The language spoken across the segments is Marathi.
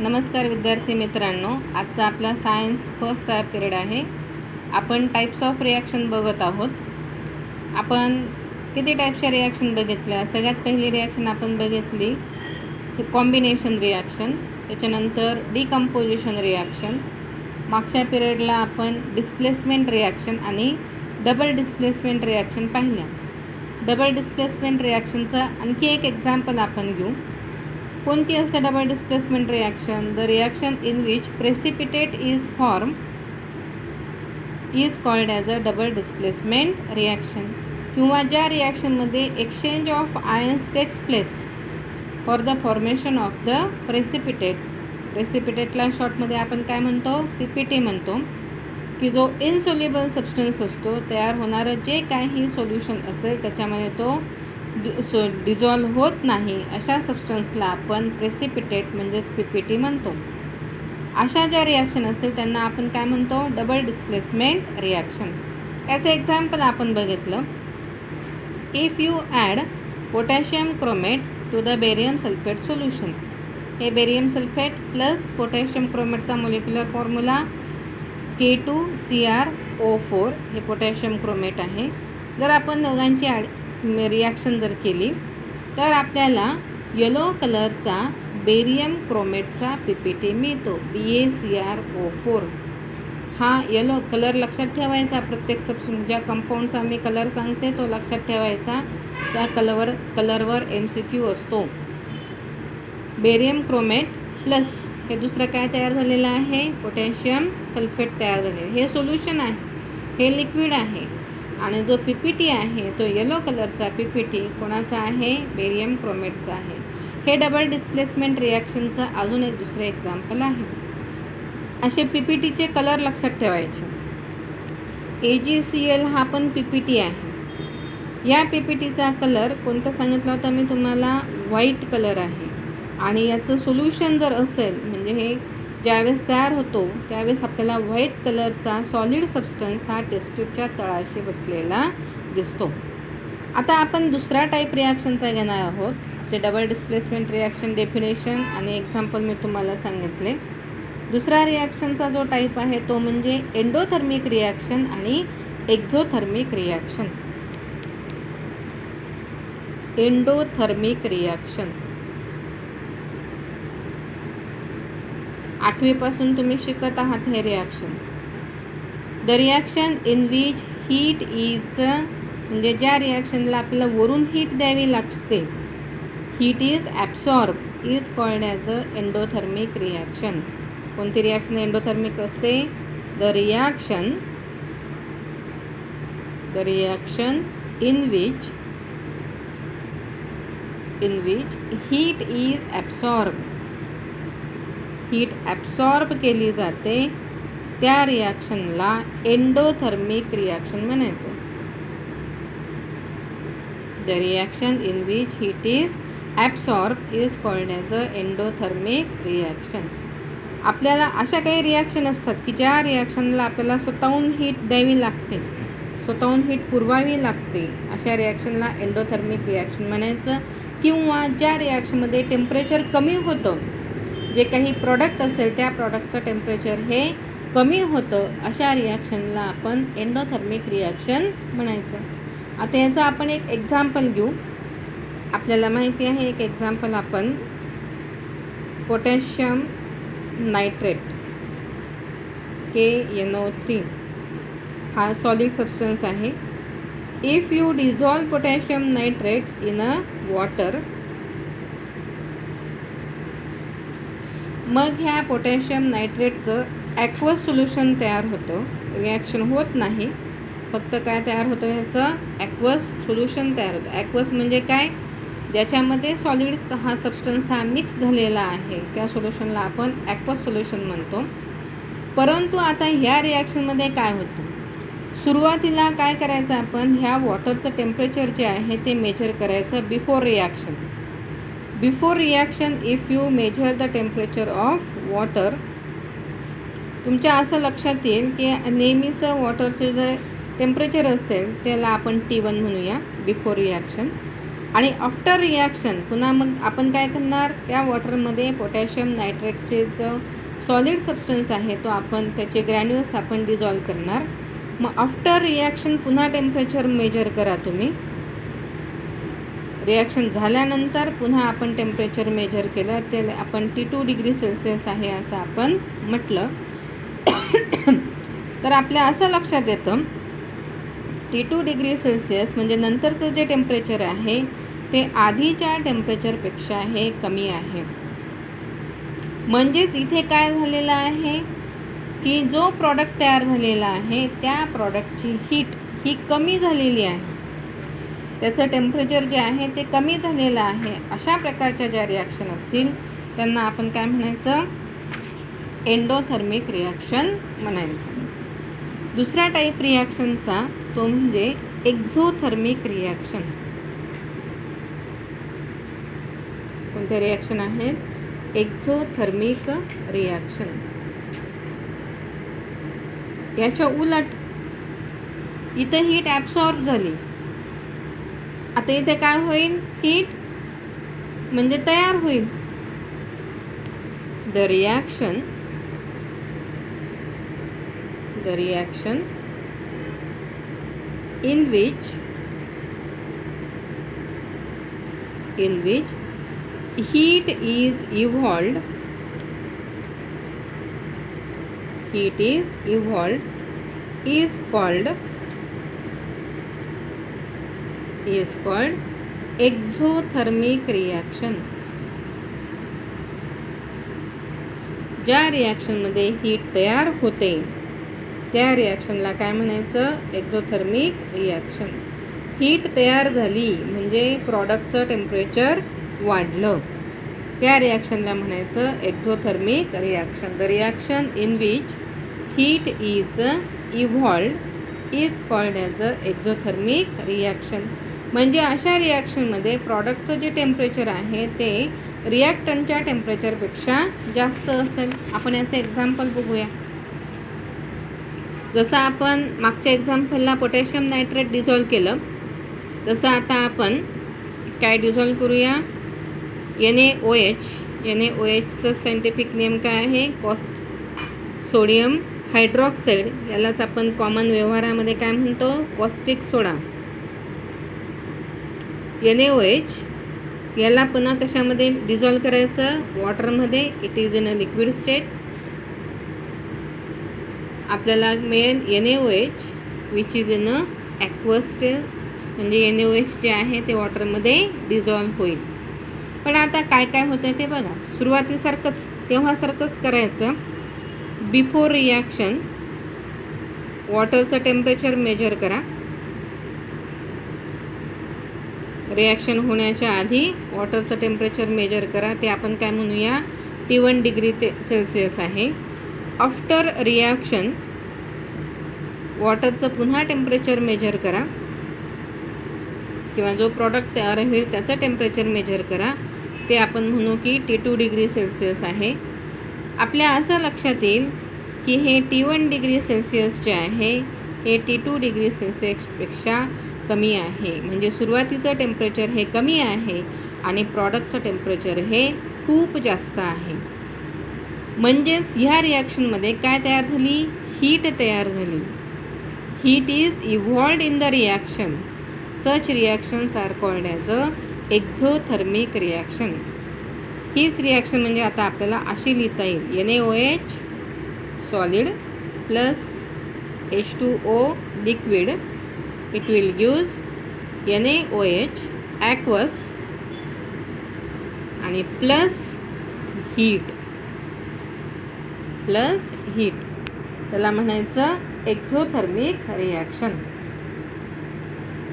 नमस्कार विद्यार्थी मित्रांनो, आजचा आपला सायन्स फर्स्टचा पिरियड आहे. आपण टाइप्स ऑफ रिॲक्शन बघत आहोत. आपण किती टाईपच्या रिॲक्शन बघितल्या? सगळ्यात पहिली रिॲक्शन आपण बघितली कॉम्बिनेशन रिॲक्शन, त्याच्यानंतर डिकम्पोजिशन रिॲक्शन. मागच्या पिरियडला आपण डिस्प्लेसमेंट रिॲक्शन आणि डबल डिस्प्लेसमेंट रिॲक्शन पाहिल्या. डबल डिस्प्लेसमेंट रिॲक्शनचा आणखी एक एक्झाम्पल आपण घेऊ. कोणती असते double displacement reaction? The reaction in which precipitate is form is called as a double displacement reaction. किंवा ज्या रिॲक्शनमध्ये exchange of ions takes place for the formation of the precipitate. प्रेसिपिटेटला शॉर्टमध्ये आपण काय म्हणतो? PPT म्हणतो. की जो इनसोल्युबल सबस्टन्स असतो, तयार होणारं जे काही सोल्युशन असेल त्याच्यामध्ये तो डिझॉल्व होत नाही, अशा सबस्टन्सला आपण प्रेसिपिटेट म्हणजेच PPT म्हणतो. अशा ज्या रिॲक्शन असेल त्यांना आपण काय म्हणतो? Double displacement reaction. याचं एक्झाम्पल आपण बघितलं. If you add potassium chromate to the barium sulphate solution. हे बेरियम सल्फेट प्लस पोटॅशियम क्रोमेटचा मोलिक्युलर फॉर्म्युला K2CrO4 हे पोटॅशियम क्रोमेट आहे. जर आपण दोघांची रिॲक्शन जर केली तर आपल्याला येलो कलरचा बेरियम क्रोमेटचा PPT मिळतो, BaCrO4. हा येलो कलर लक्षात ठेवायचा. प्रत्येक ज्या कंपाऊंडचा मी कलर सांगते तो लक्षात ठेवायचा. त्या कलरवर MCQ असतो. बेरियम क्रोमेट प्लस हे दुसरं काय तयार झालेलं आहे? पोटॅशियम सल्फेट तयार झाले. हे सोल्युशन आहे, हे लिक्विड आहे. आणि जो PPT आहे तो येलो कलरचा PPT कोणाचा आहे? बेरियम क्रोमेटचा आहे. हे डबल डिस्प्लेसमेंट रिॲक्शनचं अजून एक दुसरं एक्झाम्पल आहे. असे PPTचे कलर लक्षात ठेवायचे. AgCl हा पण PPT आहे. या PPTचा कलर कोणता सांगितला होता मी तुम्हाला? व्हाईट कलर आहे. आणि याचं सोल्युशन जर असेल म्हणजे हे ज्यावेळेस तयार होतो त्यावेळेस आपल्याला व्हाईट कलरचा सॉलिड सबस्टन्स हा टेस्ट ट्यूबच्या तळाशी बसलेला दिसतो. आता आपण दुसरा टाईप रिॲक्शनचा घेणार आहोत. ते डबल डिस्प्लेसमेंट रिॲक्शन डेफिनेशन आणि एक्झाम्पल मी तुम्हाला सांगितले. दुसरा रिॲक्शनचा जो टाईप आहे तो म्हणजे एंडोथर्मिक रिॲक्शन आणि एक्झोथर्मिक रिॲक्शन. एंडोथर्मिक रिॲक्शन 8वीपासून तुम्ही शिकत आहात हे reaction. The reaction in which heat is म्हणजे ज्या रिॲक्शनला आपल्याला वरून हीट द्यावी लागते, heat is absorb is called as a endothermic reaction. कोणती रिॲक्शन एंडोथर्मिक असते? The reaction in which heat is absorb, heat absorb केली जाते त्या रिॲक्शनला एंडोथर्मिक रिॲक्शन म्हणायचं. The reaction in which heat is absorb is called as a endothermic reaction. आपल्याला अशा काही रिॲक्शन असतात की ज्या रिॲक्शनला आपल्याला स्वतःहून हीट द्यावी लागते, स्वतःहून हीट पुरवावी लागते, अशा रिॲक्शनला एंडोथर्मिक रिॲक्शन म्हणायचं. किंवा ज्या रिॲक्शनमध्ये टेम्परेचर कमी होतं, जे काही प्रॉडक्ट असेल त्या प्रॉडक्टचं टेम्परेचर हे कमी होतं, अशा रिॲक्शनला आपण एंडोथर्मिक रिॲक्शन म्हणायचं. आता याचं आपण एक एक्झाम्पल घेऊ. आपल्याला माहिती आहे एक एक्झाम्पल आपण पोटॅशियम नायट्रेट KNO3 हा सॉलिड सबस्टन्स आहे. If you dissolve potassium nitrate in a water, मग ह्या पोटॅशियम नायट्रेटचं ॲक्वस सोल्युशन तयार होतं. रिॲक्शन होत नाही, फक्त काय तयार होतं? ह्याचं ॲक्वस सोल्युशन तयार होतं. ॲक्वस म्हणजे काय? ज्याच्यामध्ये सॉलिड्स हा सबस्टन्स हा मिक्स झालेला आहे त्या सोल्युशनला आपण ॲक्वस सोल्युशन म्हणतो. परंतु आता ह्या रिॲक्शनमध्ये काय होतं? सुरुवातीला काय करायचं? आपण ह्या वॉटरचं टेम्परेचर जे आहे ते मेजर करायचं before reaction. Before reaction if you measure the temperature of water, तुमच्या असं लक्षात येईल की नेहमीचं वॉटरचं जे टेम्परेचर असेल त्याला आपण T1 म्हणूया बिफोर रिॲक्शन. आणि आफ्टर रिॲक्शन पुन्हा मग आपण काय करणार, त्या वॉटरमध्ये पोटॅशियम नायट्रेटचे जो सॉलिड सबस्टन्स आहे तो आपण त्याचे ग्रॅन्युल्स आपण डिझॉल्व करणार. मग आफ्टर रिॲक्शन पुन्हा टेम्परेचर मेजर करा तुम्ही. रिॲक्शन झाल्यानंतर पुन्हा आपण टेम्परेचर मेजर केलं, ते आपण T2 डिग्री सेल्सिअस आहे असं आपण म्हटलं. तर आपल्या असं लक्षात येतं T2 डिग्री सेल्सिअस म्हणजे नंतरचं जे टेम्परेचर आहे ते आधीच्या टेम्परेचरपेक्षा हे कमी आहे. म्हणजेच इथे काय झालेलं आहे की जो प्रॉडक्ट तयार झालेला आहे त्या प्रॉडक्टची हीट ही कमी झालेली आहे, त्याचं टेम्परेचर जे आहे ते कमी झालेलं आहे. अशा प्रकारच्या ज्या रिॲक्शन असतील त्यांना आपण काय म्हणायचं, एंडोथर्मिक रिॲक्शन म्हणायचं. दुसऱ्या टाईप रिॲक्शनचा तो म्हणजे एक्झोथर्मिक रिॲक्शन. कोणत्या रिॲक्शन आहेत, एक्झोथर्मिक रिॲक्शन. याच्या उलट इथं हीट ॲब्सॉर्ब झाली, आता इथे काय होईल, हीट म्हणजे तयार होईल. The reaction in which heat is evolved is called exothermic reaction. ज्या रिॲक्शनमध्ये हीट तयार होते त्या रिॲक्शनला काय म्हणायचं, एक्झोथर्मिक रिॲक्शन. हीट तयार झाली म्हणजे प्रॉडक्टचं टेम्परेचर वाढलं, त्या रिॲक्शनला म्हणायचं exothermic reaction. The reaction in which heat is evolved is called as a exothermic reaction. म्हणजे अशा रिॲक्शनमध्ये प्रॉडक्टचं जे टेम्परेचर आहे ते रिॲक्टंटच्या टेम्परेचरपेक्षा जास्त असेल. आपण याचं एक्झाम्पल बघूया. जसं आपण मागच्या एक्झाम्पलला पोटॅशियम नायट्रेट डिझॉल्व केलं, तसं आता आपण काय डिझॉल्व करूया, NaOHचं सायंटिफिक नेम काय आहे, सोडियम हायड्रॉक्साईड. यालाच आपण कॉमन व्यवहारामध्ये काय म्हणतो, कॉस्टिक सोडा. NaOH याला पुन्हा कशामध्ये डिझॉल्व करायचं, वॉटरमध्ये. It is in a liquid state. आपल्याला मिळेल NaOH which is in a aqueous state. म्हणजे NaOH जे आहे ते वॉटरमध्ये डिझॉल्व होईल. पण आता काय काय होतं ते बघा. सुरुवातीसारखंच तेव्हासारखंच करायचं. बिफोर रिॲक्शन वॉटरचं टेम्परेचर मेजर करा. रिॲक्शन होण्याच्या आधी वॉटरचं टेम्परेचर मेजर करा. ते आपण काय म्हणूया, T1 डिग्री सेल्सिअस आहे. आफ्टर रिॲक्शन वॉटरचं पुन्हा टेम्परेचर मेजर करा, किंवा जो प्रॉडक्ट तयार होईल त्याचं टेम्परेचर मेजर करा. ते आपण म्हणू की T2 डिग्री सेल्सिअस आहे. आपल्या असं लक्षात येईल की हे T1 डिग्री सेल्सिअस जे आहे हे T2 डिग्री सेल्सिअसपेक्षा कमी आहे. म्हणजे सुरुवातीचं टेम्परेचर हे कमी आहे आणि प्रॉडक्टचं टेम्परेचर हे खूप जास्त आहे. म्हणजेच ह्या रिॲक्शनमध्ये काय तयार झाली, हीट तयार झाली. Heat is evolved in the reaction. Such reactions are called as a exothermic reaction. हीच रिॲक्शन म्हणजे आता आपल्याला अशी लिहिता येईल, NaOH solid plus H2O liquid. It will gives NaOH aqueous आणि प्लस हीट. त्याला म्हणायचं एक्झोथर्मिक रिॲक्शन.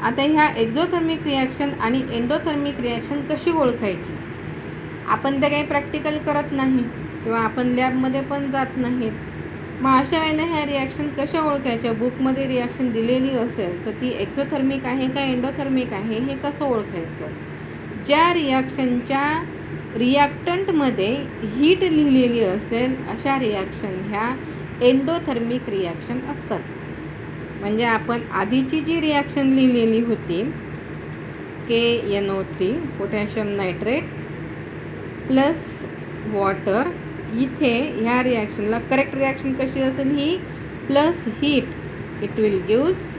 आता ह्या एक्झोथर्मिक रिॲक्शन आणि एंडोथर्मिक रिॲक्शन कशी ओळखायची, आपण ते काही प्रॅक्टिकल करत नाही किंवा आपण लॅबमध्ये पण जात नाहीत. मग अशा वेळेला ह्या रिॲक्शन कशा ओळखायच्या, बुकमध्ये रिॲक्शन दिलेली असेल तर ती एक्झोथर्मिक आहे का एंडोथर्मिक आहे हे कसं ओळखायचं. ज्या रिॲक्शनच्या रिॲक्टंटमध्ये हीट लिहिलेली असेल अशा रिॲक्शन ह्या एंडोथर्मिक रिॲक्शन असतात. म्हणजे आपण आधीची जी रिॲक्शन लिहिलेली होती KNO3 potassium nitrate plus water. इथे ह्या रिॲक्शनला करेक्ट रिॲक्शन कशी असेल ही plus heat it will gives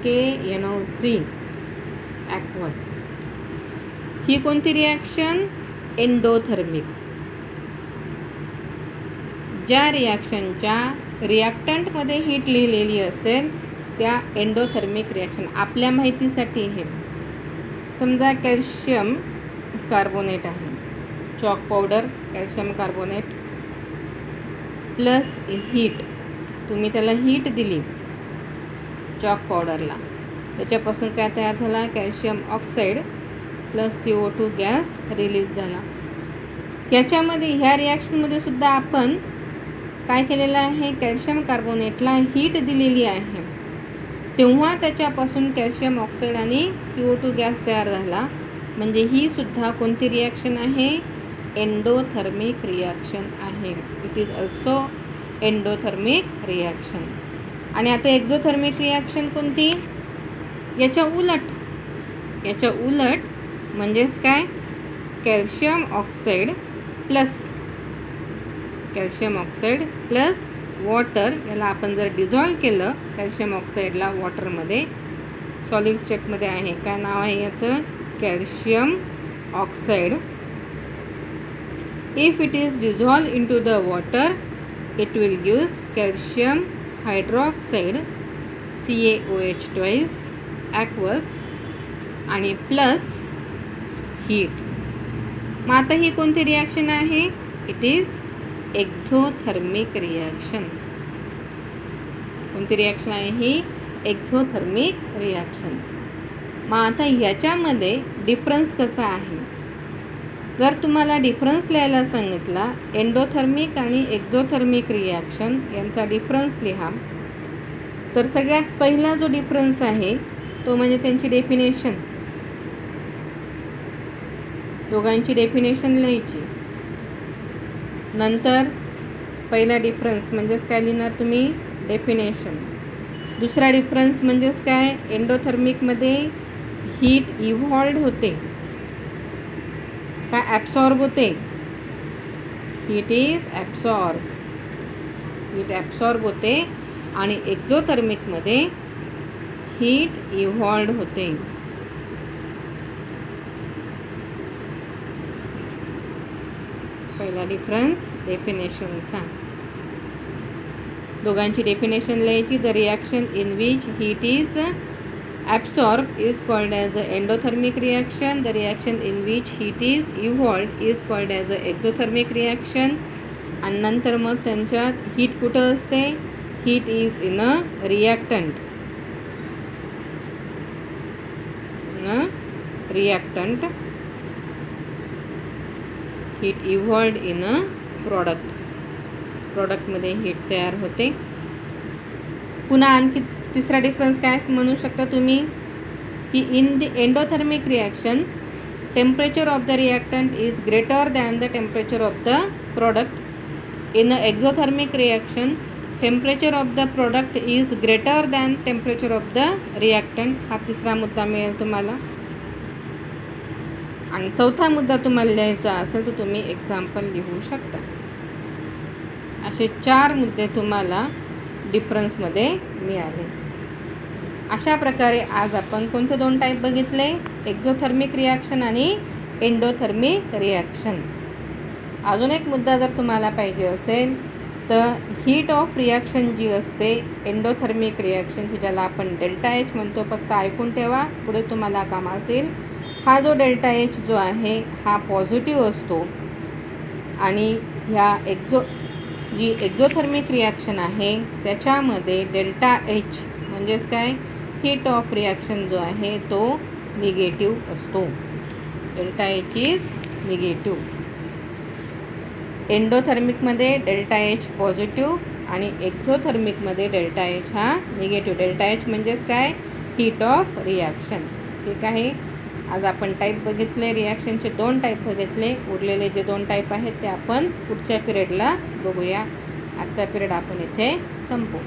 KNO3 aqueous. ही कोणती रिॲक्शन? एंडोथर्मिक. ज्या रिॲक्शनच्या रिॲक्टंटमध्ये हीट लिहिलेली असेल त्या एंडोथर्मिक रिॲक्शन. आपल्या माहितीसाठी हे समजा कॅल्शियम कार्बोनेट आहे, chalk powder calcium carbonate plus heat. तुम्ही त्याला हीट दिली चॉक पावडरला, त्याच्यापासून काय तयार झाला? Calcium oxide plus CO2 gas release झाला. याच्यामध्ये ह्या रिॲक्शनमध्ये सुद्धा आपण काय केलेलं आहे? कॅल्शियम कार्बोनेटला हीट दिलेली आहे, तेव्हा त्याच्यापासून कॅल्शियम ऑक्साईड आणि CO2 गॅस तयार झाला. म्हणजे ही सुद्धा कोणती रिॲक्शन आहे? एंडोथर्मिक रिॲक्शन आहे. It is also endothermic reaction. आणि आता एक्झोथर्मिक रिॲक्शन कोणती? याच्या उलट म्हणजेच काय? Calcium oxide plus water. याला आपण जर डिझॉल्व केलं कॅल्शियम ऑक्साईडला वॉटरमध्ये, सॉलिड स्टेटमध्ये आहे, काय नाव आहे याचं? Calcium oxide. If it is dissolve into the water it will gives calcium hydroxide CaOH ॲक्वस आणि प्लस हीट. मग आता ही कोणती रिॲक्शन आहे? It is exothermic reaction. कोणती रिॲक्शन आहे ही? Exothermic reaction. मग आता ह्याच्यामध्ये डिफरन्स कसा आहे? जर तुम्हाला डिफरन्स लिहायला सांगितला एंडोथर्मिक आणि एक्झोथर्मिक रिॲक्शन यांचा डिफरन्स लिहा, तर सगळ्यात पहिला जो डिफरन्स आहे तो म्हणजे त्यांची डेफिनेशन. दोघांची डेफिनेशन लिहायची. नंतर पहिला डिफरन्स म्हणजेच काय लिहिणार तुम्ही? डेफिनेशन. दुसरा डिफरन्स म्हणजेच काय? एंडोथर्मिकमध्ये हीट इव्हॉल्व्ड होते, काय ॲब्सॉर्ब होते? हीट ॲब्सॉर्ब होते. आणि एक्झोथर्मिकमध्ये हीट इव्हॉल्व्ड होते. पहिला डिफरन्स डेफिनेशनचा. दोघांची डेफिनेशन लिहायची. The reaction in which heat is absorbed is called as a endothermic reaction. The reaction in which heat is evolved is called as a exothermic reaction. आणि नंतर मग त्यांच्यात हीट कुठं असते? Heat is in a reactant. Heat evolved in a प्रॉडक्टमध्ये हीट तयार होते. पुन्हा आणखी तिसरा डिफरन्स काय म्हणू शकता तुम्ही? की in the endothermic reaction temperature of the reactant is greater than the temperature of the product. In a exothermic reaction temperature of the product is greater than temperature of the reactant. हा तिसरा मुद्दा मिळेल तुम्हाला. आणि चौथा मुद्दा तुम्हाला लिहायचा असेल तर तुम्ही एक्झाम्पल लिहू शकता. असे 4 मुद्दे तुम्हाला डिफरन्समध्ये मिळाले. अशा प्रकारे आज आपण कोणते 2 टाईप बघितले? एक्झोथर्मिक रिॲक्शन आणि एंडोथर्मिक रिॲक्शन. अजून एक मुद्दा जर तुम्हाला पाहिजे असेल तर हीट ऑफ रिॲक्शन जी असते एंडोथर्मिक रिॲक्शनची, ज्याला आपण ΔH म्हणतो, फक्त ऐकून ठेवा, पुढे तुम्हाला काम असेल. हा जो ΔH जो आहे हा पॉझिटिव्ह असतो. आणि ह्या जी एक्झोथर्मिक रिॲक्शन आहे त्याच्यामध्ये ΔH म्हणजेच काय? हीट ऑफ रिॲक्शन जो आहे तो निगेटिव्ह असतो. ΔH is negative. एंडोथर्मिकमध्ये ΔH positive आणि एक्झोथर्मिकमध्ये ΔH हा निगेटिव्ह. ΔH म्हणजेच काय? Heat of reaction. ठीक आहे. आज आपण टाईप बघितले, रिॲक्शनचे 2 टाईप बघितले. उरलेले जे 2 टाईप आहेत ते आपण पुढच्या पिरियडला बघूया. आजचा पिरियड आपण इथे संपवू.